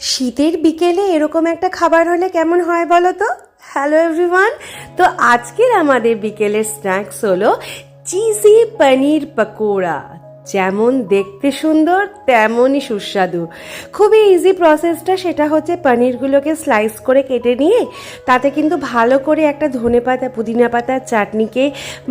শীতের বিকেলে এরকম একটা খাবার হলে কেমন হয় বলো তো। হ্যালো এভরিওয়ান, তো আজকের আমাদের বিকেলের স্ন্যাক্স হলো চিজি পনির পকোড়া। যেমন দেখতে সুন্দর তেমনই সুস্বাদু। খুবই ইজি প্রসেসটা, সেটা হচ্ছে পনিরগুলোকে স্লাইস করে কেটে নিয়ে তাতে কিন্তু ভালো করে একটা ধনেপাতা পুদিনা পাতার চাটনিকে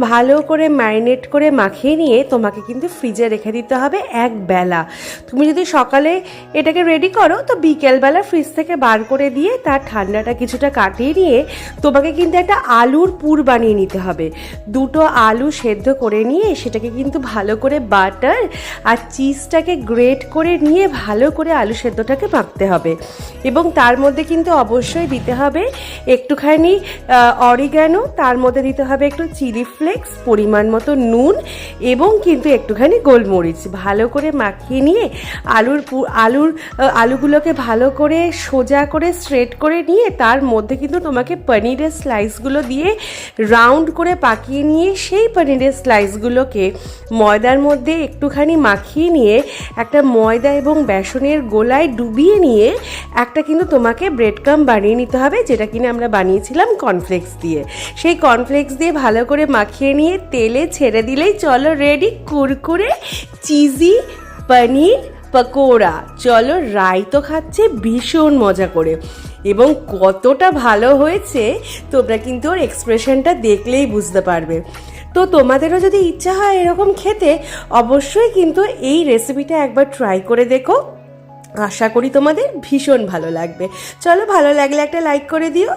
ভালো করে ম্যারিনেট করে মাখিয়ে নিয়ে তোমাকে কিন্তু ফ্রিজে রেখে দিতে হবে এক বেলা। তুমি যদি সকালে এটাকে রেডি করো তো বিকেলবেলা ফ্রিজ থেকে বার করে দিয়ে তার ঠান্ডাটা কিছুটা কাটিয়ে নিয়ে তোমাকে কিন্তু একটা আলুর পুর বানিয়ে নিতে হবে। দুটো আলু সেদ্ধ করে নিয়ে সেটাকে কিন্তু ভালো করে বাটার আর চিজটাকে গ্রেট করে নিয়ে ভালো করে আলু সেদ্ধটাকে মাখতে হবে এবং তার মধ্যে কিন্তু অবশ্যই দিতে হবে একটুখানি অরিগ্যানো, তার মধ্যে দিতে হবে একটু চিলি ফ্লেক্স, পরিমাণ মতো নুন এবং কিন্তু একটুখানি গোলমরিচ। ভালো করে মাখিয়ে নিয়ে আলুগুলোকে ভালো করে সোজা করে স্ট্রেট করে নিয়ে তার মধ্যে কিন্তু তোমাকে পনিরের স্লাইসগুলো দিয়ে রাউন্ড করে পাকিয়ে নিয়ে সেই পনিরের স্লাইসগুলোকে ময়দার মধ্যে একটুখানি মাখিয়ে নিয়ে একটা ময়দা এবং বেসনের গোলায় ডুবিয়ে নিয়ে একটা কিন্তু তোমাকে ব্রেড ক্রাম্ব বানিয়ে নিতে হবে, যেটা কিনা আমরা বানিয়েছিলাম কর্নফ্লেক্স দিয়ে। সেই কর্নফ্লেক্স দিয়ে ভালো করে মাখিয়ে নিয়ে তেলে ছেড়ে দিলেই চলো রেডি কুরকুরে চিজি পনির পকোড়া। চলো, রাই তো খাচ্ছে ভীষণ মজা করে এবং কতটা ভালো হয়েছে তোমরা কিন্তু ওর এক্সপ্রেশনটা দেখলেই বুঝতে পারবে। তো তোমাদেরও যদি ইচ্ছা হয় এরকম খেতে, অবশ্যই কিন্তু এই রেসিপিটা একবার ট্রাই করে দেখো। আশা করি তোমাদের ভীষণ ভালো লাগবে। চলো, ভালো লাগলে একটা লাইক করে দিও।